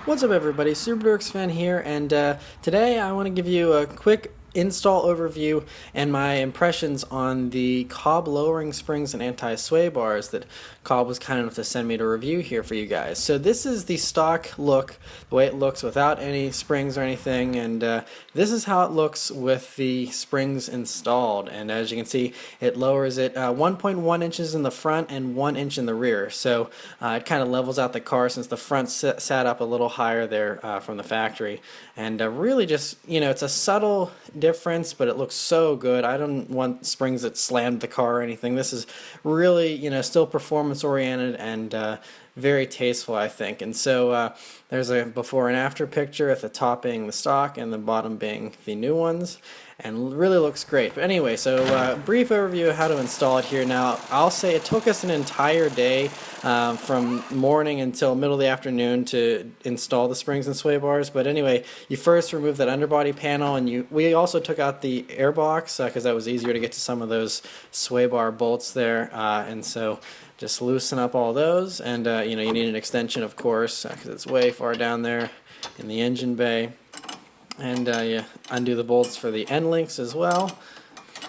What's up everybody, Superdorks fan here, and today I want to give you a quick install overview and my impressions on the Cobb lowering springs and anti-sway bars that Cobb was kind enough to send me to review here for you guys. So this is the stock look, the way it looks without any springs or anything, and this is how it looks with the springs installed. And as you can see, it lowers it 1.1 inches in the front and 1 inch in the rear. So it kind of levels out the car since the front sat up a little higher there from the factory. And really just, it's a subtle difference, but it looks so good. I don't want springs that slammed the car or anything. This is really, still performance oriented and very tasteful, I think. And so there's a before and after picture, at the top being the stock and the bottom being the new ones, and really looks great. But anyway, so brief overview of how to install it here. Now, I'll say it took us an entire day from morning until middle of the afternoon to install the springs and sway bars. But anyway, you first remove that underbody panel, and we also took out the air box because that was easier to get to some of those sway bar bolts there, and so just loosen up all those, and you need an extension, of course, because it's way far down there in the engine bay. And you undo the bolts for the end links as well.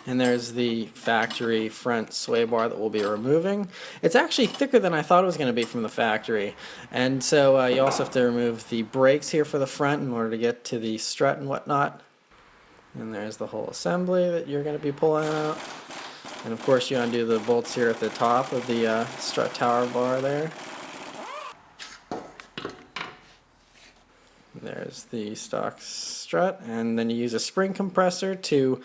And there's the factory front sway bar that we'll be removing. It's actually thicker than I thought it was going to be from the factory. And so you also have to remove the brakes here for the front in order to get to the strut and whatnot. And there's the whole assembly that you're going to be pulling out. And of course you undo the bolts here at the top of the strut tower bar there. There's the stock strut, and then you use a spring compressor to,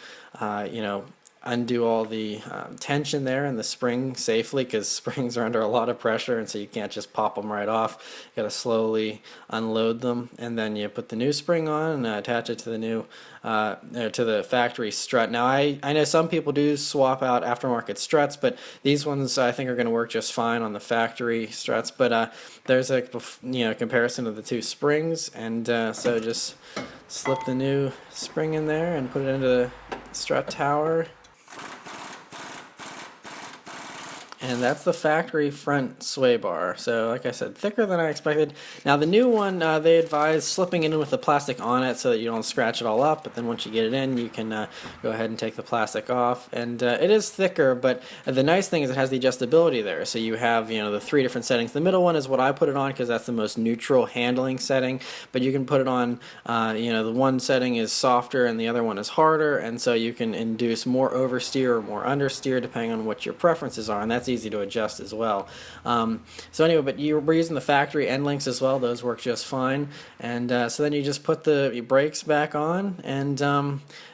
undo all the tension there in the spring safely, because springs are under a lot of pressure, and so you can't just pop them right off. You got to slowly unload them, and then you put the new spring on and attach it to the new to the factory strut. Now I know some people do swap out aftermarket struts, but these ones I think are going to work just fine on the factory struts. But there's a comparison of the two springs, and so just slip the new spring in there and put it into the strut tower. And that's the factory front sway bar. So like I said, thicker than I expected. Now the new one, they advise slipping it in with the plastic on it so that you don't scratch it all up, but then once you get it in, you can go ahead and take the plastic off. And it is thicker, but the nice thing is it has the adjustability there. So you have the three different settings. The middle one is what I put it on because that's the most neutral handling setting, but you can put it on, the one setting is softer and the other one is harder, and so you can induce more oversteer or more understeer depending on what your preferences are, and that's easy to adjust as well. So anyway, but we're using the factory end links as well. Those work just fine. And so then you just put the brakes back on, and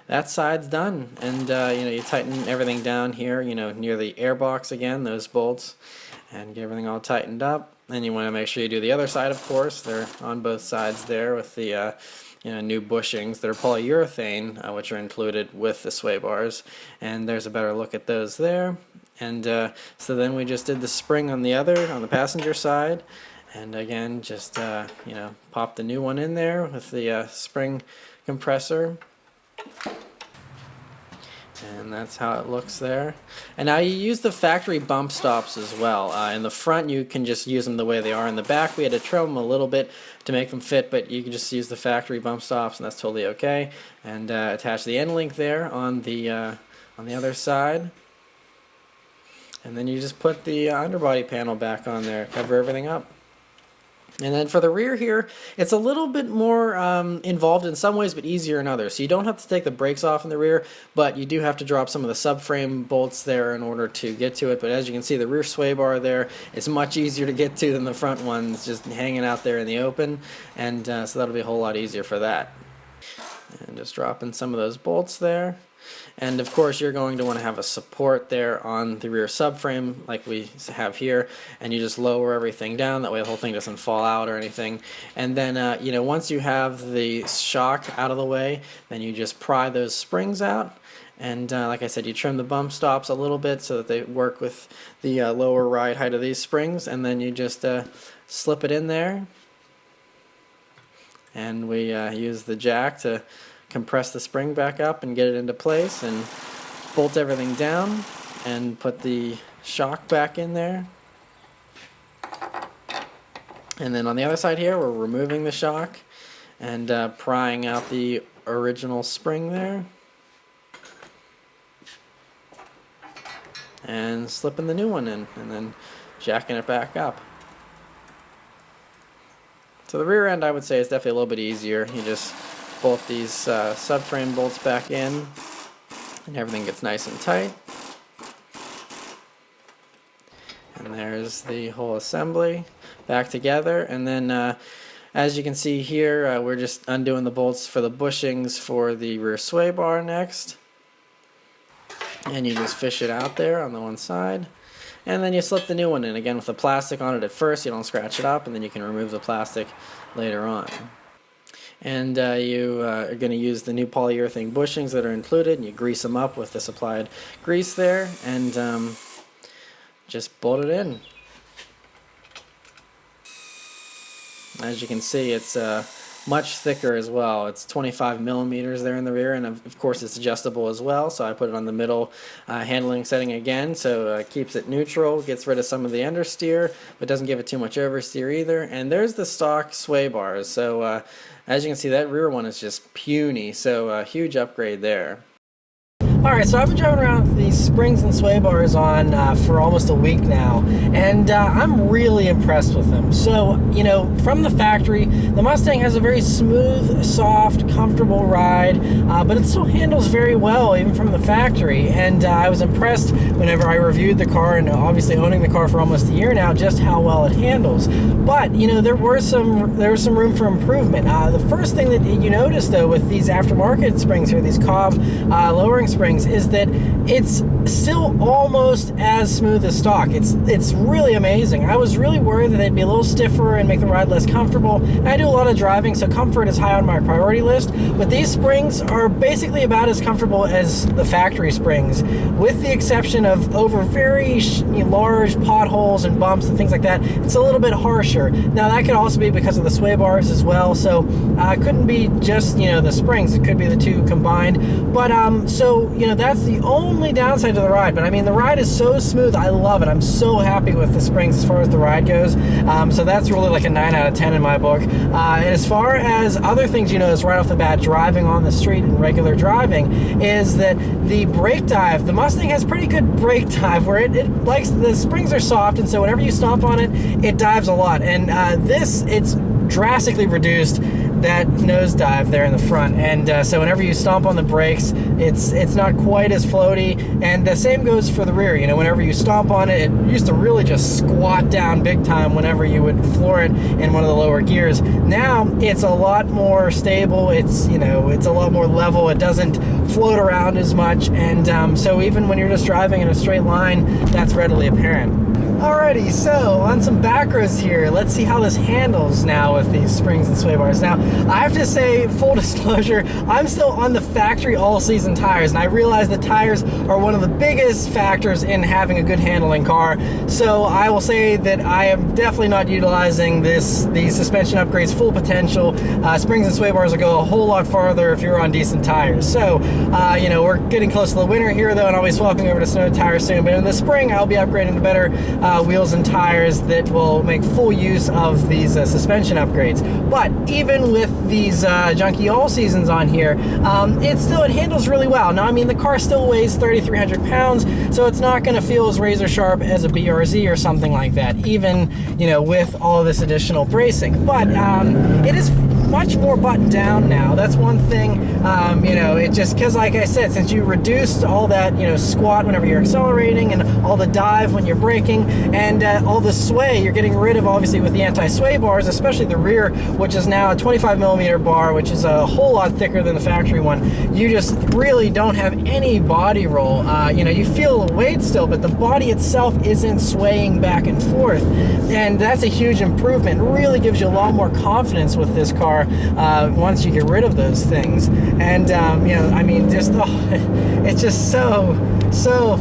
that side's done. And you tighten everything down here, near the air box again, those bolts, and get everything all tightened up. And you want to make sure you do the other side, of course. They're on both sides there with the new bushings that are polyurethane, which are included with the sway bars. And there's a better look at those there. And so then we just did the spring on the passenger side, and again just pop the new one in there with the spring compressor, and that's how it looks there. And now you use the factory bump stops as well. In the front you can just use them the way they are. In the back we had to trim them a little bit to make them fit, but you can just use the factory bump stops and that's totally okay. And attach the end link there on the other side. And then you just put the underbody panel back on there, cover everything up. And then for the rear here, it's a little bit more involved in some ways, but easier in others. So you don't have to take the brakes off in the rear, but you do have to drop some of the subframe bolts there in order to get to it. But as you can see, the rear sway bar there is much easier to get to than the front one. It's just hanging out there in the open, and so that'll be a whole lot easier for that. And just dropping some of those bolts there. And of course you're going to want to have a support there on the rear subframe like we have here, and you just lower everything down, that way the whole thing doesn't fall out or anything. And then once you have the shock out of the way, then you just pry those springs out, and like I said, you trim the bump stops a little bit so that they work with the lower ride height of these springs, and then you just slip it in there, and we use the jack to compress the spring back up and get it into place, and bolt everything down and put the shock back in there. And then on the other side here, we're removing the shock and prying out the original spring there. And slipping the new one in, and then jacking it back up. So the rear end, I would say, is definitely a little bit easier. You just bolt these subframe bolts back in, and everything gets nice and tight. And there's the whole assembly back together. And then as you can see here, we're just undoing the bolts for the bushings for the rear sway bar next. And you just fish it out there on the one side. And then you slip the new one in, again with the plastic on it at first, you don't scratch it up, and then you can remove the plastic later on. And you are going to use the new polyurethane bushings that are included, and you grease them up with the supplied grease there, and just bolt it in. As you can see, it's much thicker as well. It's 25 millimeters there in the rear, and of course it's adjustable as well, so I put it on the middle handling setting again, so it keeps it neutral, gets rid of some of the understeer, but doesn't give it too much oversteer either. And there's the stock sway bars, so as you can see, that rear one is just puny, so a huge upgrade there. Alright, so I've been driving around with these springs and sway bars on for almost a week now, and I'm really impressed with them. So, you know, from the factory, the Mustang has a very smooth, soft, comfortable ride, but it still handles very well, even from the factory. And I was impressed whenever I reviewed the car, and obviously owning the car for almost a year now, just how well it handles. But, you know, there was some room for improvement. The first thing that you notice, though, with these aftermarket springs here, these Cobb lowering springs, is that it's still almost as smooth as stock. It's really amazing. I was really worried that they'd be a little stiffer and make the ride less comfortable. And I do a lot of driving, so comfort is high on my priority list, but these springs are basically about as comfortable as the factory springs, with the exception of over very large potholes and bumps and things like that. It's a little bit harsher. Now that could also be because of the sway bars as well, so it couldn't be just, you know, the springs. It could be the two combined. But so, you know, that's the only downside to the ride. But I mean, the ride is so smooth. I love it. I'm so happy with the springs as far as the ride goes. So that's really like a 9 out of 10 in my book. And as far as other things you notice right off the bat driving on the street and regular driving is that the brake dive, the Mustang has pretty good brake dive, where it likes, the springs are soft, and so whenever you stomp on it, it dives a lot. And it's drastically reduced that nosedive there in the front, and so whenever you stomp on the brakes, it's not quite as floaty. And the same goes for the rear. You know, whenever you stomp on it, it used to really just squat down big time whenever you would floor it in one of the lower gears. Now it's a lot more stable. It's, you know, it's a lot more level. It doesn't float around as much, and so even when you're just driving in a straight line, that's readily apparent. Alrighty, so on some back roads here, let's see how this handles now with these springs and sway bars. Now, I have to say, full disclosure, I'm still on the factory all-season tires, and I realize the tires are one of the biggest factors in having a good handling car. So I will say that I am definitely not utilizing these suspension upgrades' full potential. Springs and sway bars will go a whole lot farther if you're on decent tires. So, you know, we're getting close to the winter here, though, and I'll be swapping over to snow tires soon. But in the spring, I'll be upgrading to better wheels and tires that will make full use of these suspension upgrades. But even with these junky all seasons on here, it handles really well. Now, I mean, the car still weighs 3,300 pounds, so it's not going to feel as razor sharp as a BRZ or something like that, even, you know, with all of this additional bracing. But it is much more buttoned down now. That's one thing. You know, it just, because like I said, since you reduced all that, you know, squat whenever you're accelerating, and all the dive when you're braking, and all the sway, you're getting rid of, obviously, with the anti-sway bars, especially the rear, which is now a 25 millimeter bar, which is a whole lot thicker than the factory one. You just really don't have any body roll. You know, you feel the weight still, but the body itself isn't swaying back and forth, and that's a huge improvement. It really gives you a lot more confidence with this car once you get rid of those things. And you know, I mean, just it's just so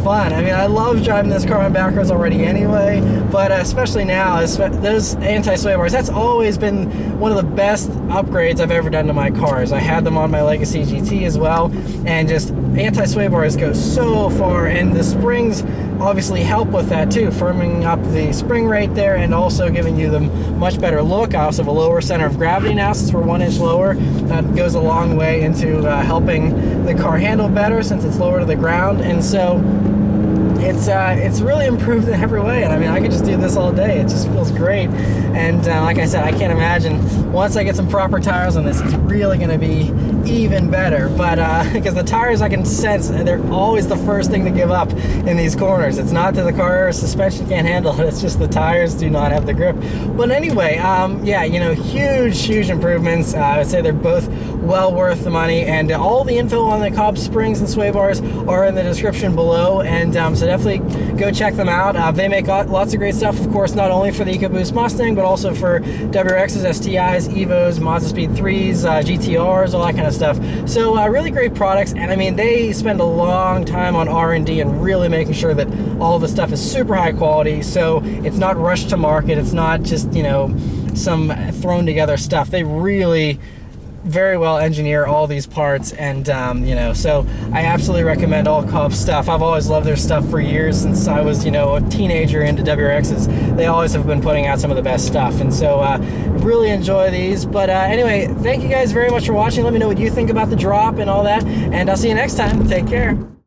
fun. I mean, I love driving this car on back roads already anyway, but especially now, those anti-sway bars, that's always been one of the best upgrades I've ever done to my cars. I had them on my Legacy GT as well, and just anti-sway bars go so far, and the springs obviously help with that too, firming up the spring rate there and also giving you the much better look. I also have a lower center of gravity now since we're 1 inch lower. That goes a long way into helping the car handle better since it's lower to the ground, and so it's really improved in every way. And I mean, I could just do this all day. It just feels great. And like I said, I can't imagine once I get some proper tires on this, it's really going to be even better. But because the tires, I can sense they're always the first thing to give up in these corners. It's not that the car suspension can't handle it, it's just the tires do not have the grip. But anyway, yeah, you know, huge improvements. I would say they're both well worth the money, and all the info on the Cobb springs and sway bars are in the description below, and so definitely go check them out. They make lots of great stuff, of course, not only for the EcoBoost Mustang, but also for WRXs, STIs, Evos, Mazda Speed 3s, GTRs, all that kind of stuff. So really great products, and I mean, they spend a long time on R&D and really making sure that all of the stuff is super high quality, so it's not rushed to market. It's not just, you know, some thrown together stuff. They really very well engineer all these parts, and you know, so I absolutely recommend all Cobb stuff. I've always loved their stuff for years, since I was, you know, a teenager into WRXs. They always have been putting out some of the best stuff, and so really enjoy these. But anyway, thank you guys very much for watching. Let me know what you think about the drop and all that, and I'll see you next time. Take care.